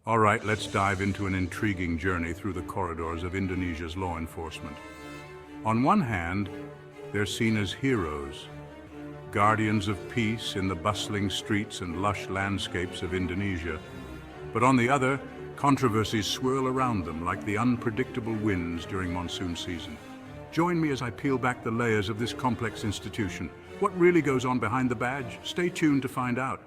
All right, let's dive into an intriguing journey through the corridors of Indonesia's law enforcement. On one hand, they're seen as heroes, guardians of peace in the bustling streets and lush landscapes of Indonesia. But on the other, controversies swirl around them like the unpredictable winds during monsoon season. Join me as I peel back the layers of this complex institution. What really goes on behind the badge? Stay tuned to find out.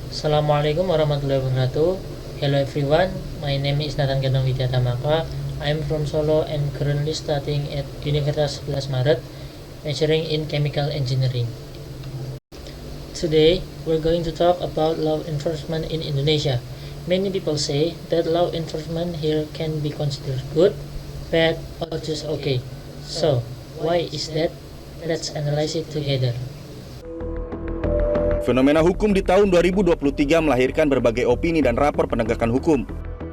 Assalamualaikum warahmatullahi wabarakatuh. Hello everyone, my name is Nathan Gendong Widyatmaka. I am from Solo and currently studying at Universitas 11 Maret, majoring in chemical engineering. Today, we're going to talk about law enforcement in Indonesia. Many people say that law enforcement here can be considered good, bad, or just okay. So, why is that? Let's analyze it together. Fenomena hukum di tahun 2023 melahirkan berbagai opini dan rapor penegakan hukum.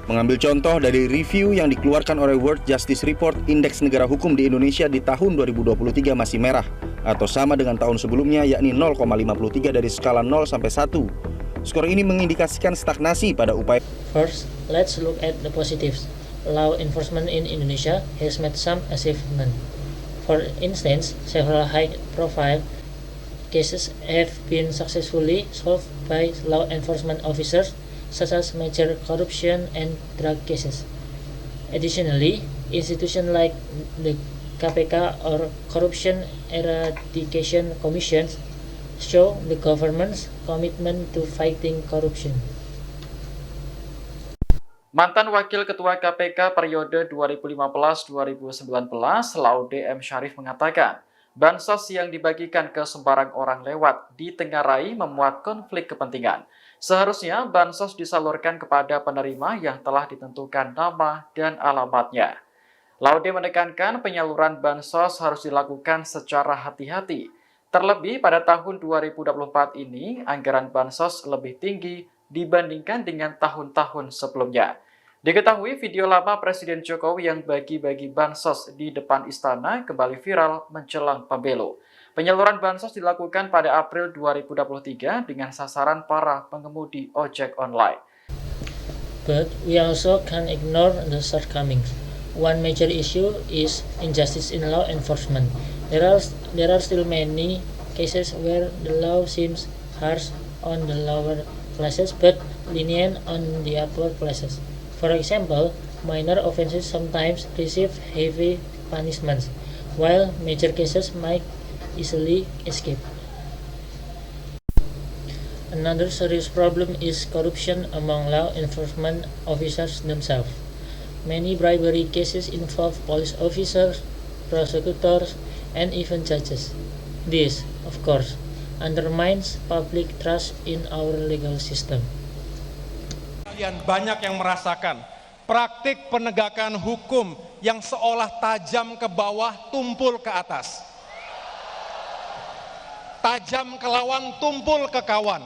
Mengambil contoh dari review yang dikeluarkan oleh World Justice Report, indeks negara hukum di Indonesia di tahun 2023 masih merah, atau sama dengan tahun sebelumnya, yakni 0,53 dari skala 0 sampai 1. Skor ini mengindikasikan stagnasi pada upaya. First, let's look at the positives. Law enforcement in Indonesia has made some achievement. For instance, several high-profile cases have been successfully solved by law enforcement officers, such as major corruption and drug cases. Additionally, institutions like the KPK or Corruption Eradication Commission show the government's commitment to fighting corruption. Mantan Wakil Ketua KPK periode 2015-2019, Laude M. Syarif mengatakan, bansos yang dibagikan ke sembarang orang lewat ditengarai memuat konflik kepentingan. Seharusnya bansos disalurkan kepada penerima yang telah ditentukan nama dan alamatnya. Laude menekankan penyaluran bansos harus dilakukan secara hati-hati. Terlebih pada tahun 2024 ini, anggaran bansos lebih tinggi dibandingkan dengan tahun-tahun sebelumnya. Diketahui video lama Presiden Jokowi yang bagi-bagi bansos di depan istana kembali viral menjelang pemilu. Penyaluran bansos dilakukan pada April 2023 dengan sasaran para pengemudi ojek online. But we also can't ignore the shortcomings. One major issue is injustice in law enforcement. There are still many cases where the law seems harsh on the lower classes but lenient on the upper classes. For example, minor offenses sometimes receive heavy punishments, while major cases might easily escape. Another serious problem is corruption among law enforcement officers themselves. Many bribery cases involve police officers, prosecutors, and even judges. This, of course, undermines public trust in our legal system. Kalian banyak yang merasakan praktik penegakan hukum yang seolah tajam ke bawah, tumpul ke atas. Tajam ke lawan, tumpul ke kawan.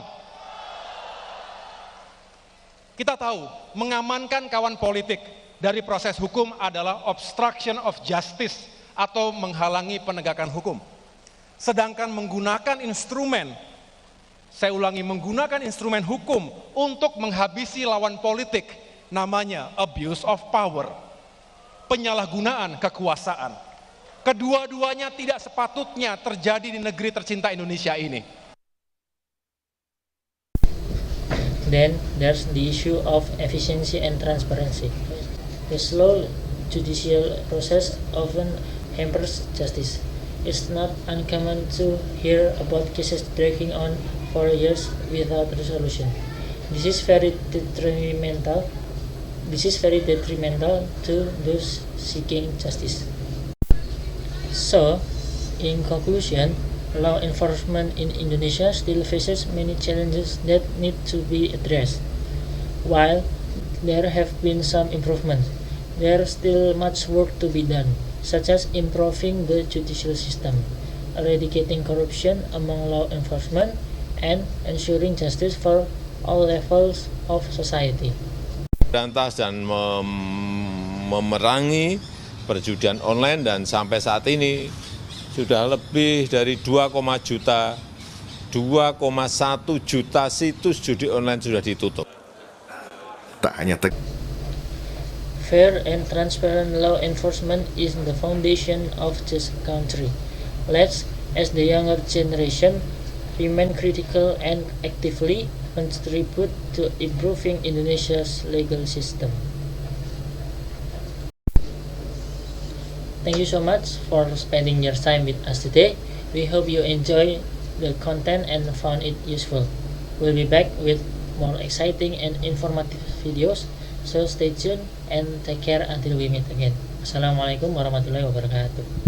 Kita tahu, mengamankan kawan politik dari proses hukum adalah obstruction of justice atau menghalangi penegakan hukum. Sedangkan menggunakan instrumen, saya ulangi, menggunakan instrumen hukum untuk menghabisi lawan politik, namanya abuse of power, penyalahgunaan kekuasaan. Kedua-duanya tidak sepatutnya terjadi di negeri tercinta Indonesia ini. Then there's the issue of efficiency and transparency. The slow judicial process often hampers justice. It's not uncommon to hear about cases dragging on for years without resolution. This is very detrimental to those seeking justice. So, in conclusion, law enforcement in Indonesia still faces many challenges that need to be addressed. While there have been some improvements, there's still much work to be done, such as improving the judicial system, eradicating corruption among law enforcement, and ensuring justice for all levels of society. Berantas dan memerangi perjudian online, dan sampai saat ini sudah lebih dari 2,1 juta situs judi online sudah ditutup. tak hanya Fair and transparent law enforcement is the foundation of this country. Let's, as the younger generation, remain critical and actively contribute to improving Indonesia's legal system. Thank you so much for spending your time with us today. We hope you enjoy the content and found it useful. We'll be back with more exciting and informative videos, so stay tuned and take care until we meet again. Assalamualaikum warahmatullahi wabarakatuh.